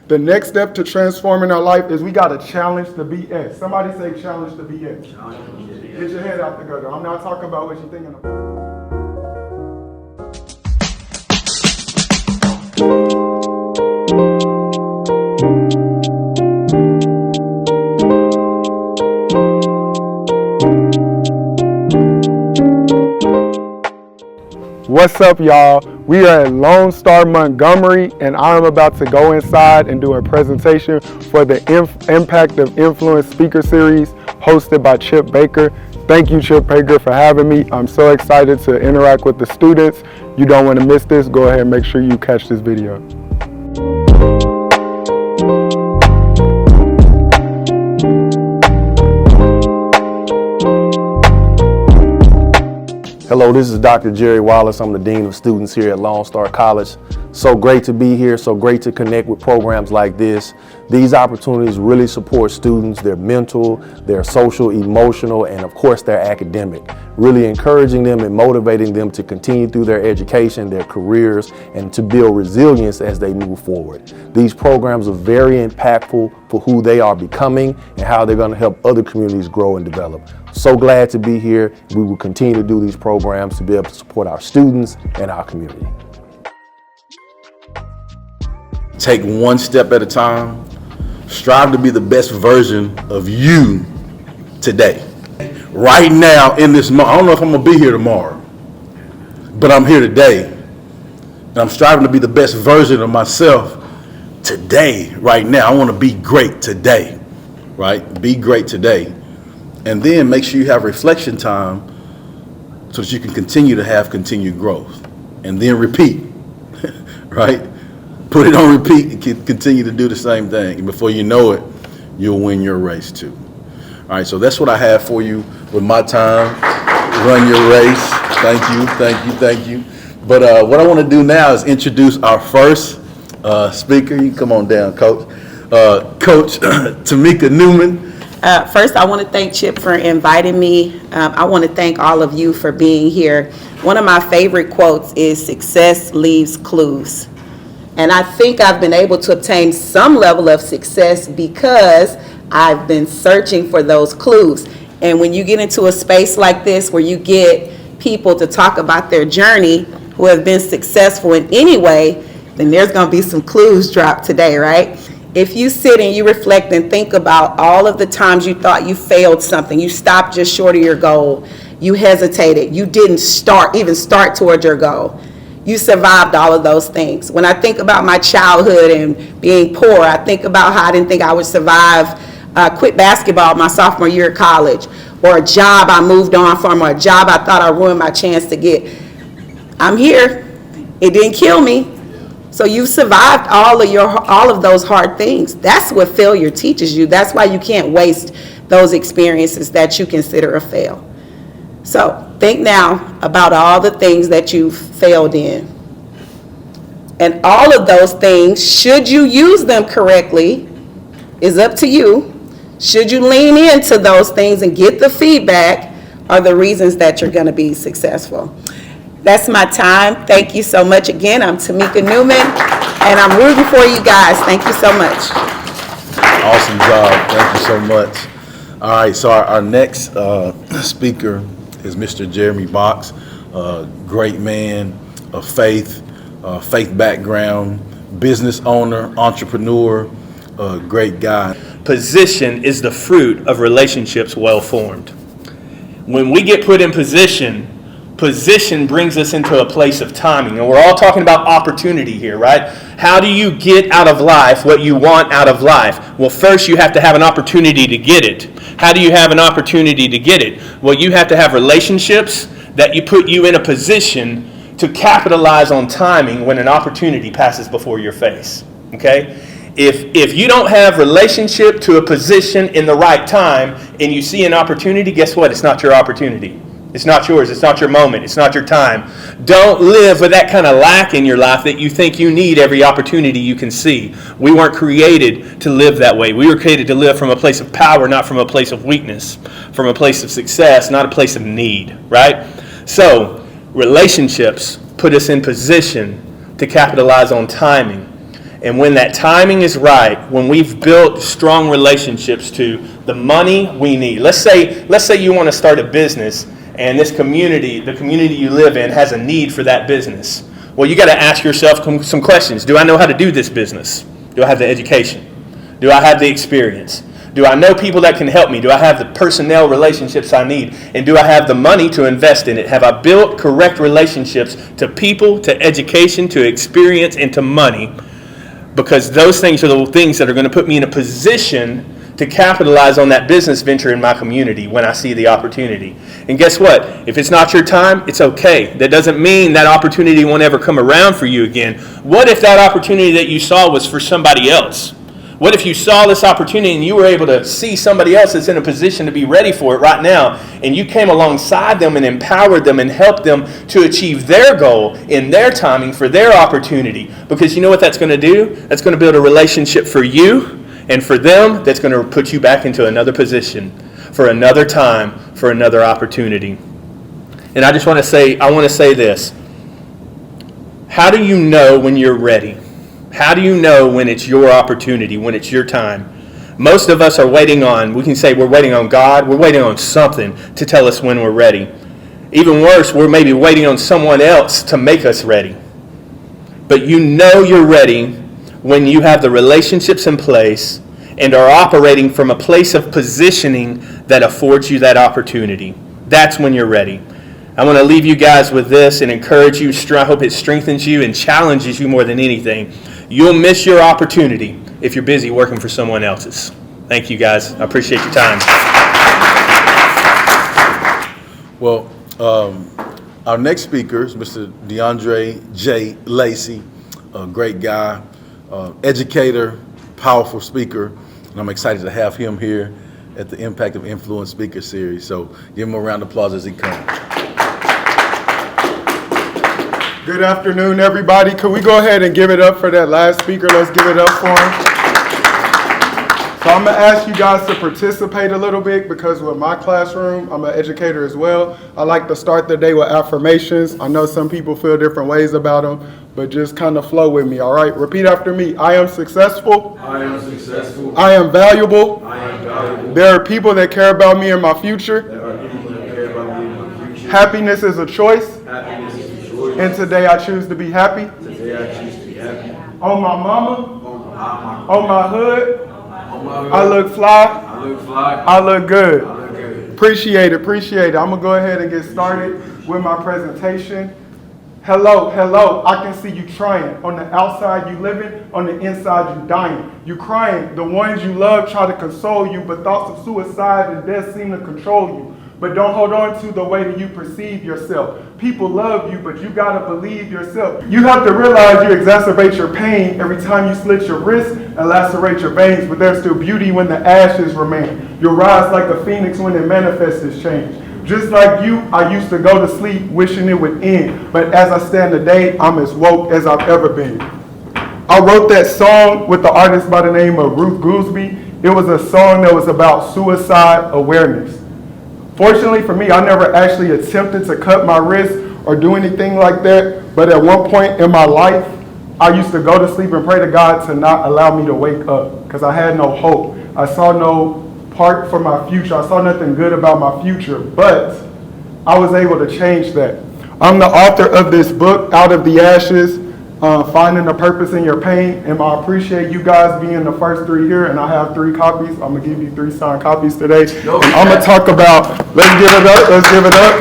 The next step to transforming our life is we got to challenge the BS. Somebody say challenge the BS. Get your head out the gutter. I'm not talking about what you're thinking about. What's up, y'all? We are at Lone Star Montgomery, and I'm about to go inside and do a presentation for the Impact of Influence speaker series hosted by Chip Baker. Thank you, Chip Baker, for having me. I'm so excited to interact with the students. You don't want to miss this. Go ahead and make sure you catch this video. Hello, this is Dr. Jerry Wallace. I'm the Dean of Students here at Lone Star College. So great to be here, so great to connect with programs like this. These opportunities really support students, their mental, their social, emotional, and of course their academic. Really encouraging them and motivating them to continue through their education, their careers, and to build resilience as they move forward. These programs are very impactful for who they are becoming and how they're going to help other communities grow and develop. So glad to be here. We will continue to do these programs to be able to support our students and our community. Take one step at a time. Strive to be the best version of you today. Right now in this moment, I don't know if I'm gonna be here tomorrow, but I'm here today. And I'm striving to be the best version of myself today, right now. I wanna be great today, right? Be great today. And then make sure you have reflection time so that you can continue to have continued growth. And then repeat, right? Put it on repeat and continue to do the same thing. And before you know it, you'll win your race too. All right, so that's what I have for you with my time. Run your race. Thank you, thank you, thank you. But what I want to do now is introduce our first speaker. You can come on down, Coach. Coach Tamika Newman. First, I want to thank Chip for inviting me. I want to thank all of you for being here. One of my favorite quotes is, "Success leaves clues." And I think I've been able to obtain some level of success because I've been searching for those clues. And when you get into a space like this where you get people to talk about their journey who have been successful in any way, then there's going to be some clues dropped today, right? If you sit and you reflect and think about all of the times you thought you failed something, you stopped just short of your goal, you hesitated, you didn't even start toward your goal. You survived all of those things. When I think about my childhood and being poor, I think about how I didn't think I would survive, quit basketball my sophomore year of college, or a job I moved on from, or a job I thought I ruined my chance to get. I'm here. It didn't kill me. So you survived all of those hard things. That's what failure teaches you. That's why you can't waste those experiences that you consider a fail. So think now about all the things that you've failed in. And all of those things, should you use them correctly, is up to you. Should you lean into those things and get the feedback, are the reasons that you're going to be successful. That's my time. Thank you so much again. I'm Tamika Newman, and I'm rooting for you guys. Thank you so much. Awesome job. Thank you so much. All right, so our next speaker is Mr. Jeremy Box, great man of faith, faith background, business owner, entrepreneur, great guy. Position is the fruit of relationships well formed. When we get put in position brings us into a place of timing. And we're all talking about opportunity here, right? How do you get out of life what you want out of life? Well, first you have to have an opportunity to get it. How do you have an opportunity to get it? Well, you have to have relationships that you put you in a position to capitalize on timing when an opportunity passes before your face, okay? If you don't have relationship to a position in the right time and you see an opportunity, guess what? It's not your opportunity. It's not yours. It's not your moment. It's not your time. Don't live with that kind of lack in your life that you think you need every opportunity you can see. We weren't created to live that way. We were created to live from a place of power, not from a place of weakness, from a place of success, not a place of need, right? So relationships put us in position to capitalize on timing. And when that timing is right, when we've built strong relationships to the money we need. Let's say you want to start a business and this community, the community you live in, has a need for that business. Well, you got to ask yourself some questions. Do I know how to do this business? Do I have the education? Do I have the experience? Do I know people that can help me? Do I have the personnel relationships I need? And do I have the money to invest in it? Have I built correct relationships to people, to education, to experience, and to money? Because those things are the things that are going to put me in a position to capitalize on that business venture in my community when I see the opportunity. And guess what? If it's not your time, it's okay. That doesn't mean that opportunity won't ever come around for you again. What if that opportunity that you saw was for somebody else? What if you saw this opportunity and you were able to see somebody else that's in a position to be ready for it right now, and you came alongside them and empowered them and helped them to achieve their goal in their timing for their opportunity? Because you know what that's going to do? That's going to build a relationship for you and for them that's going to put you back into another position for another time, for another opportunity. And I want to say this. How do you know when you're ready? How do you know when it's your opportunity, when it's your time? Most of us are waiting on, we can say we're waiting on God, we're waiting on something to tell us when we're ready. Even worse, we're maybe waiting on someone else to make us ready. But you know you're ready when you have the relationships in place and are operating from a place of positioning that affords you that opportunity. That's when you're ready. I want to leave you guys with this and encourage you. I hope it strengthens you and challenges you more than anything. You'll miss your opportunity if you're busy working for someone else's. Thank you, guys. I appreciate your time. Well, our next speaker is Mr. DeAndre J. Lacy, a great guy, educator, powerful speaker, and I'm excited to have him here at the Impact of Influence Speaker Series. So give him a round of applause as he comes. Good afternoon, everybody. Could we go ahead and give it up for that last speaker? Let's give it up for him. So I'm going to ask you guys to participate a little bit because with my classroom, I'm an educator as well. I like to start the day with affirmations. I know some people feel different ways about them, but just kind of flow with me, all right? Repeat after me. I am successful. I am successful. I am valuable. I am valuable. There are people that care about me in my future. There are people that care about me in my future. Happiness is a choice. Happiness is a choice. And today I choose to be happy. Today I choose to be happy. On my mama, on my hood, On my hood, I look fly, I look fly. I look good. I look good. Appreciate it. I'm gonna go ahead and get started with my presentation. Hello, I can see you trying. On the outside you living, on the inside you dying. You crying, the ones you love try to console you, but thoughts of suicide and death seem to control you. But don't hold on to the way that you perceive yourself. People love you, but you gotta believe yourself. You have to realize you exacerbate your pain every time you slit your wrist and lacerate your veins, but there's still beauty when the ashes remain. You'll rise like a phoenix when it manifests its change. Just like you, I used to go to sleep wishing it would end, but as I stand today, I'm as woke as I've ever been. I wrote that song with the artist by the name of Ruth Goolsby. It was a song that was about suicide awareness. Fortunately for me, I never actually attempted to cut my wrist or do anything like that, but at one point in my life, I used to go to sleep and pray to God to not allow me to wake up because I had no hope. I saw no part for my future. I saw nothing good about my future, but I was able to change that. I'm the author of this book, Out of the Ashes, Finding a Purpose in Your Pain, and I appreciate you guys being the first three here, and I have 3 copies. I'm gonna give you 3 signed copies today. I'm gonna talk about, let's give it up,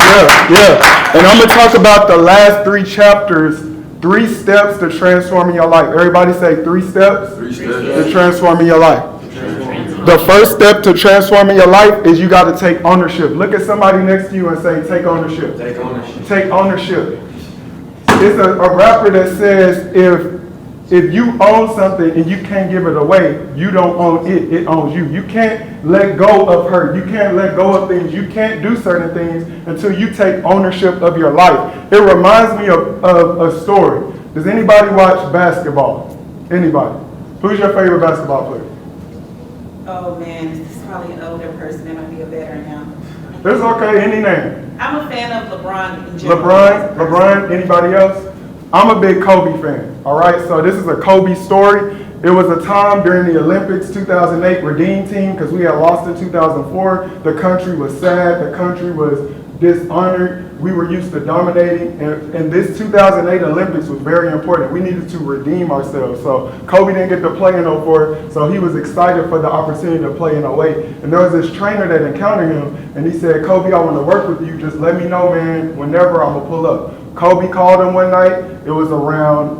yeah. And I'm gonna talk about the last 3 chapters, 3 steps to transforming your life. Everybody say 3 steps, 3 steps to transforming your life. The first step to transforming your life is you gotta take ownership. Look at somebody next to you and say, take ownership. Take ownership. Take ownership. It's a rapper that says if you own something and you can't give it away, you don't own it, it owns you. You can't let go of hurt. You can't let go of things. You can't do certain things until you take ownership of your life. It reminds me of a story. Does anybody watch basketball? Anybody? Who's your favorite basketball player? Oh man, this is probably an older person that might be a veteran now. It's okay, any name. I'm a fan of LeBron in LeBron, general. anybody else? I'm a big Kobe fan, all right? So this is a Kobe story. It was a time during the Olympics 2008 Redeem Team, because we had lost in 2004. The country was sad. The country was dishonored. We were used to dominating. And this 2008 Olympics was very important. We needed to redeem ourselves. So Kobe didn't get to play in 04, so he was excited for the opportunity to play in 08. And there was this trainer that encountered him, and he said, Kobe, I want to work with you. Just let me know, man, whenever I'm going to pull up. Kobe called him one night. It was around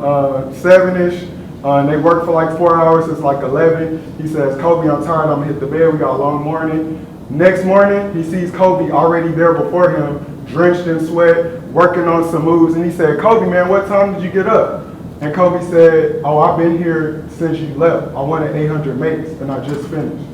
7-ish. And they worked for like 4 hours. It's like 11. He says, Kobe, I'm tired. I'm going to hit the bed. We got a long morning. Next morning, he sees Kobe already there before him, drenched in sweat, working on some moves. And he said, Kobe, man, what time did you get up? And Kobe said, oh, I've been here since you left. I wanted 800 makes, and I just finished.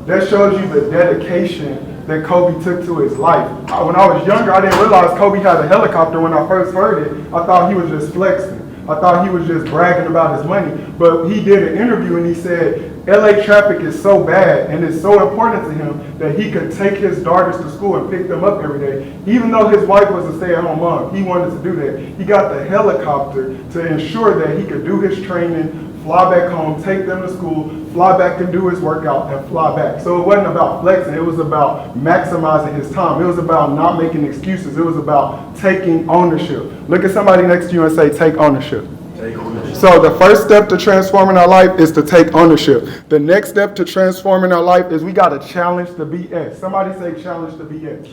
That shows you the dedication that Kobe took to his life. When I was younger, I didn't realize Kobe had a helicopter. When I first heard it, I thought he was just flexing. I thought he was just bragging about his money. But he did an interview and he said, LA traffic is so bad and it's so important to him that he could take his daughters to school and pick them up every day. Even though his wife was a stay-at-home mom, he wanted to do that. He got the helicopter to ensure that he could do his training, fly back home, take them to school, fly back and do his workout, and fly back. So it wasn't about flexing. It was about maximizing his time. It was about not making excuses. It was about taking ownership. Look at somebody next to you and say, take ownership. Take ownership. So the first step to transforming our life is to take ownership. The next step to transforming our life is we got to challenge the BS. Somebody say challenge the BS.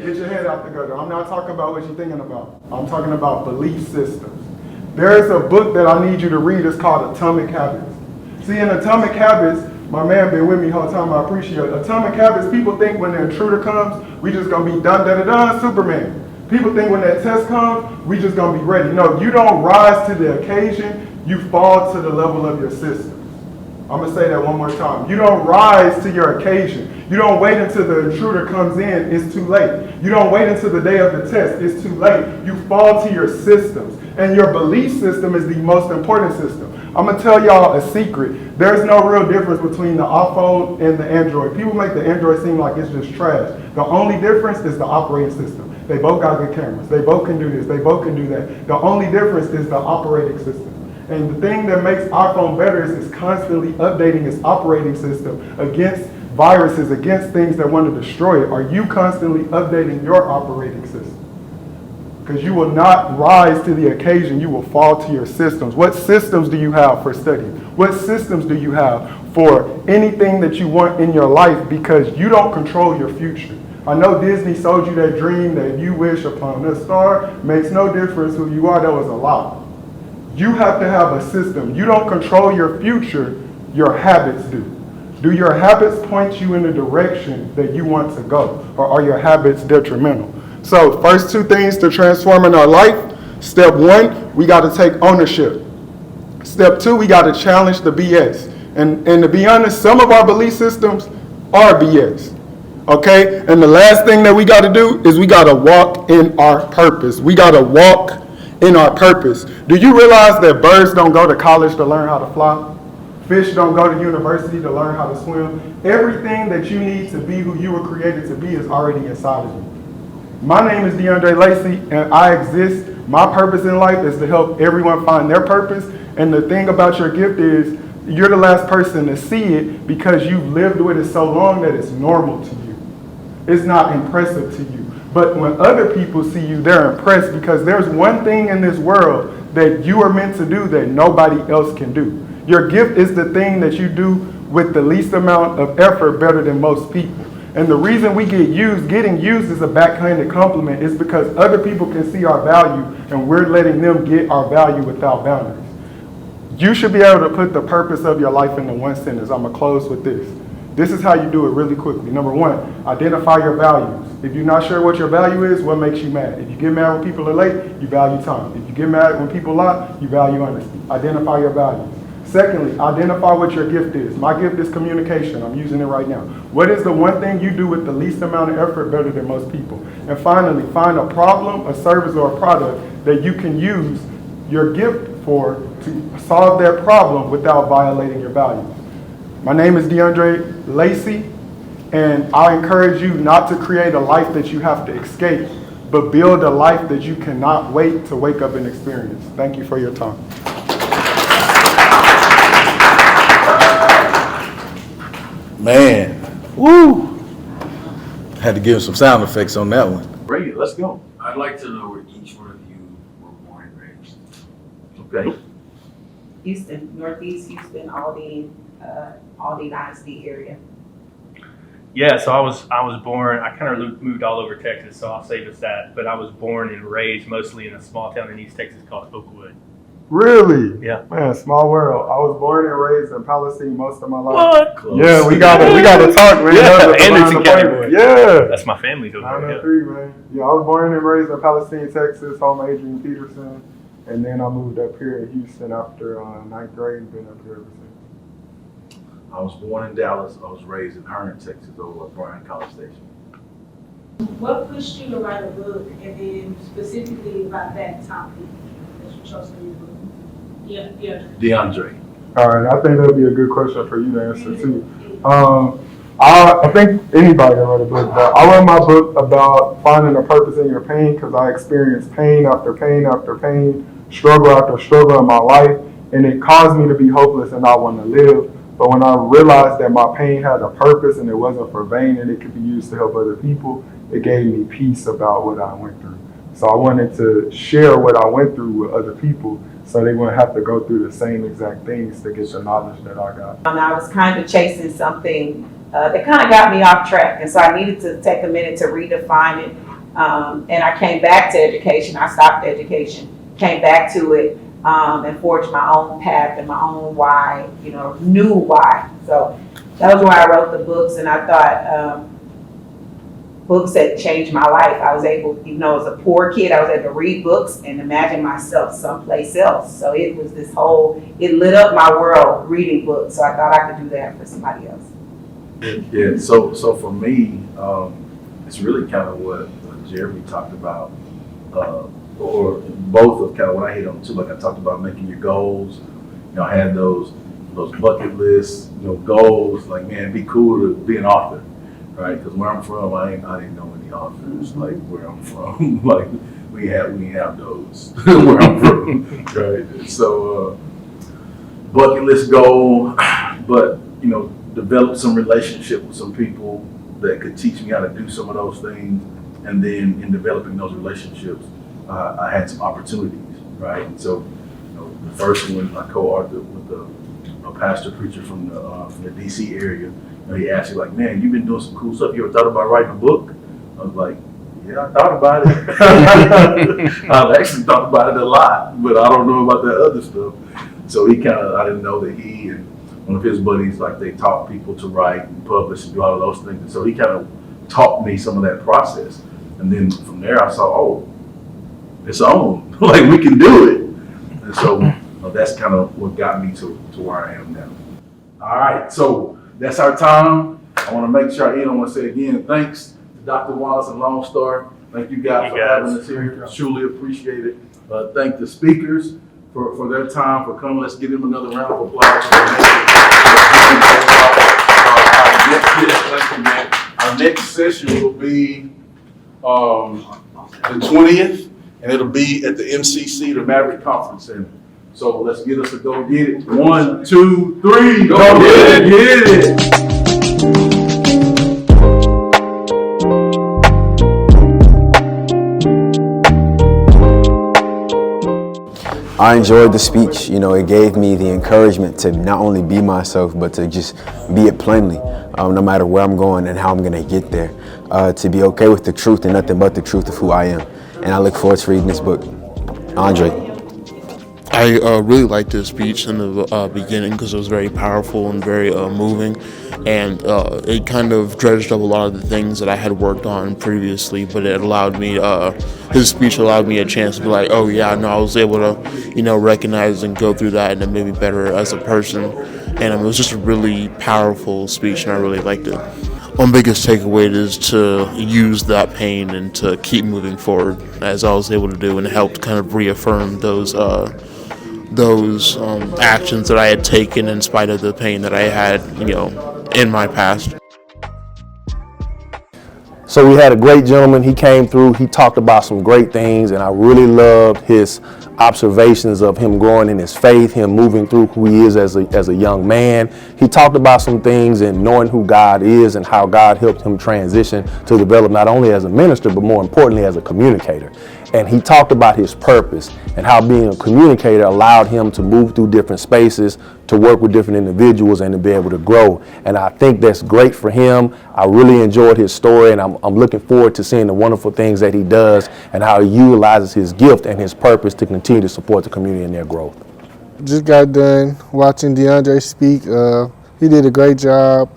Get your head out the gutter. I'm not talking about what you're thinking about. I'm talking about belief systems. There is a book that I need you to read. It's called Atomic Habits. See, in Atomic Habits, my man been with me the whole time. I appreciate it. Atomic Habits, people think when the intruder comes, we just going to be dun-dun-dun-dun, Superman. People think when that test comes, we just going to be ready. No, you don't rise to the occasion. You fall to the level of your system. I'm going to say that one more time. You don't rise to your occasion. You don't wait until the intruder comes in. It's too late. You don't wait until the day of the test. It's too late. You fall to your systems. And your belief system is the most important system. I'm going to tell y'all a secret. There's no real difference between the iPhone and the Android. People make the Android seem like it's just trash. The only difference is the operating system. They both got good cameras. They both can do this. They both can do that. The only difference is the operating system. And the thing that makes iPhone better is it's constantly updating its operating system against viruses, against things that want to destroy it. Are you constantly updating your operating system? Because you will not rise to the occasion. You will fall to your systems. What systems do you have for studying? What systems do you have for anything that you want in your life? Because you don't control your future. I know Disney sold you that dream that if you wish upon a star, makes no difference who you are. That was a lie. You have to have a system. You don't control your future. Your habits do. Do your habits point you in the direction that you want to go? Or are your habits detrimental? So first two things to transforming our life. Step one, we got to take ownership. Step two, we got to challenge the BS. And to be honest, some of our belief systems are BS. Okay? And the last thing that we got to do is we got to walk in our purpose. We got to walk in our purpose. Do you realize that birds don't go to college to learn how to fly? Fish don't go to university to learn how to swim. Everything that you need to be who you were created to be is already inside of you. My name is Lacy, and I exist. My purpose in life is to help everyone find their purpose. And the thing about your gift is you're the last person to see it because you've lived with it so long that it's normal to you. It's not impressive to you. But when other people see you, they're impressed because there's one thing in this world that you are meant to do that nobody else can do. Your gift is the thing that you do with the least amount of effort better than most people. And the reason we getting used is a backhanded compliment is because other people can see our value and we're letting them get our value without boundaries. You should be able to put the purpose of your life into one sentence. I'm going to close with this. This is how you do it really quickly. Number one, identify your values. If you're not sure what your value is, what makes you mad? If you get mad when people are late, you value time. If you get mad when people lie, you value honesty. Identify your values. Secondly, identify what your gift is. My gift is communication. I'm using it right now. What is the one thing you do with the least amount of effort better than most people? And finally, find a problem, a service, or a product that you can use your gift for to solve that problem without violating your values. My name is Lacy, and I encourage you not to create a life that you have to escape, but build a life that you cannot wait to wake up and experience. Thank you for your time. Man, woo! Had to give him some sound effects on that one. Brady, let's go. I'd like to know where each one of you were born and raised. Okay. Houston, Northeast Houston, Aldi Dynasty area. Yeah, so I was born. I kind of moved all over Texas, so I'll save us that. But I was born and raised mostly in a small town in East Texas called Oakwood. Really? Yeah. Man, small world. I was born and raised in Palestine most of my life. What? Close. Yeah, we gotta talk, man. Yeah, That was a Anderson divine County appointment. boy. Yeah. That's my family over there. 903, man. Yeah, I was born and raised in Palestine, Texas, home of Adrian Peterson. And then I moved up here in Houston after ninth grade and been up here ever since. I was born in Dallas. I was raised in Hearn, Texas, over at Bryan College Station. What pushed you to write a book, and then specifically about that topic that you chose for your book? Yeah. DeAndre. All right, I think that'll be a good question for you to answer too. I think anybody can write a book, but I wrote my book about finding a purpose in your pain because I experienced pain after pain after pain, struggle after struggle in my life, and it caused me to be hopeless and not want to live. But when I realized that my pain had a purpose and it wasn't for vain and it could be used to help other people, it gave me peace about what I went through. So I wanted to share what I went through with other people so they wouldn't have to go through the same exact things to get the knowledge that I got. And I was kind of chasing something that kind of got me off track. And so I needed to take a minute to redefine it. And I came back to education. I stopped education, came back to it, and forged my own path and my own why, knew why. So that was why I wrote the books. And I thought books that changed my life. I was able, even though I was a poor kid, I was able to read books and imagine myself someplace else. So it was it lit up my world reading books. So I thought I could do that for somebody else. Yeah. So for me, it's really kind of what Jeremy talked about, or both of kind of what I hit on too. Like I talked about making your goals. I had those bucket lists, goals. Like, man, it'd be cool to be an author. Right, because where I'm from, I didn't know any authors. Like where I'm from, like we have those where I'm from. Right, so bucket list goal, but develop some relationship with some people that could teach me how to do some of those things, and then in developing those relationships, I had some opportunities. Right, and so the first one I co-authored with a pastor preacher from the DC area. He asked me, like, man, you've been doing some cool stuff. You ever thought about writing a book? I was like, yeah, I thought about it. I've actually thought about it a lot, but I don't know about that other stuff. So I didn't know that he and one of his buddies, like, they taught people to write and publish and do all of those things. And so he kind of taught me some of that process. And then from there, I saw, oh, it's on. Like, we can do it. And so that's kind of what got me to where I am now. All right, so that's our time. I want to make sure I want to say again, thanks to Dr. Wallace and Lone Star. Thank you guys for having us here. Truly appreciate it. Thank the speakers for their time, for coming. Let's give them another round of applause. Our next session will be the 20th, and it'll be at the MCC, the Maverick Conference Center. So let's get us a go get it. 1, 2, 3, go get it. I enjoyed the speech. It gave me the encouragement to not only be myself, but to just be it plainly, no matter where I'm going and how I'm going to get there, to be okay with the truth and nothing but the truth of who I am. And I look forward to reading this book. Andre. I really liked this speech in the beginning because it was very powerful and very moving, and it kind of dredged up a lot of the things that I had worked on previously, but it allowed me, his speech allowed me a chance to be like, oh yeah, no, I was able to, recognize and go through that, and it made me better as a person, and it was just a really powerful speech, and I really liked it. One biggest takeaway is to use that pain and to keep moving forward, as I was able to do, and it helped kind of reaffirm those actions that I had taken in spite of the pain that I had, in my past. So we had a great gentleman. He came through. He talked about some great things, and I really loved his observations of him growing in his faith, him moving through who he is as a young man. He talked about some things and knowing who God is and how God helped him transition to develop not only as a minister, but more importantly as a communicator. And he talked about his purpose and how being a communicator allowed him to move through different spaces, to work with different individuals, and to be able to grow. And I think that's great for him. I really enjoyed his story, and I'm looking forward to seeing the wonderful things that he does and how he utilizes his gift and his purpose to continue to support the community in their growth. Just got done watching DeAndre speak. He did a great job.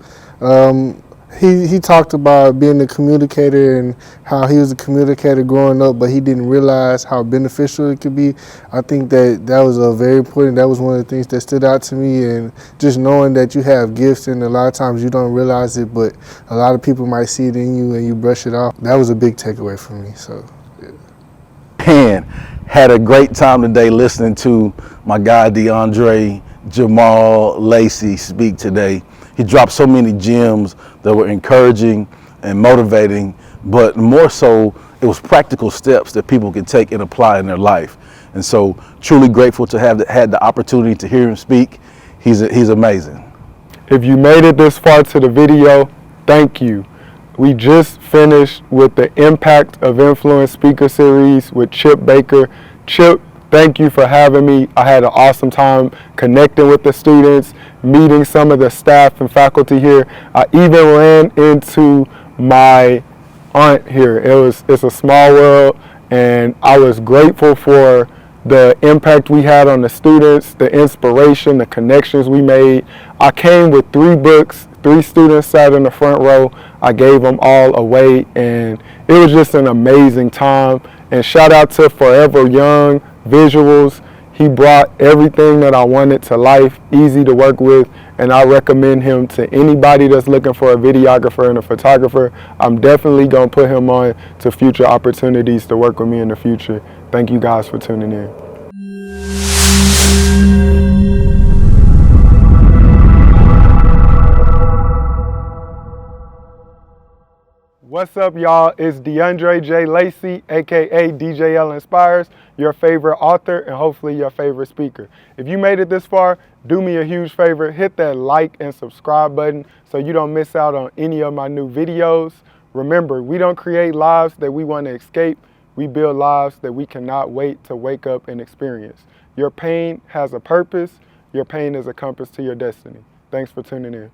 He talked about being a communicator and how he was a communicator growing up, but he didn't realize how beneficial it could be. I think that was very important. That was one of the things that stood out to me, and just knowing that you have gifts and a lot of times you don't realize it, but a lot of people might see it in you and you brush it off. That was a big takeaway for me. So, yeah. Man, had a great time today listening to my guy DeAndre, Jamal, Lacy speak today. He dropped so many gems that were encouraging and motivating, but more so, it was practical steps that people can take and apply in their life. And so, truly grateful to have had the opportunity to hear him speak. He's amazing. If you made it this far to the video, thank you. We just finished with the Impact of Influence speaker series with Chip Baker. Chip, thank you for having me. I had an awesome time connecting with the students, meeting some of the staff and faculty here. I even ran into my aunt here. It's a small world, and I was grateful for the impact we had on the students, the inspiration, the connections we made. I came with 3 books. 3 students sat in the front row. I gave them all away, and it was just an amazing time. And shout out to Forever Young Visuals. He brought everything that I wanted to life, easy to work with, and I recommend him to anybody that's looking for a videographer and a photographer. I'm definitely going to put him on to future opportunities to work with me in the future. Thank you guys for tuning in. What's up, y'all? It's DeAndre J. Lacy, aka DJLinspires, your favorite author and hopefully your favorite speaker. If you made it this far, do me a huge favor, hit that like and subscribe button so you don't miss out on any of my new videos. Remember, we don't create lives that we want to escape. We build lives that we cannot wait to wake up and experience. Your pain has a purpose. Your pain is a compass to your destiny. Thanks for tuning in.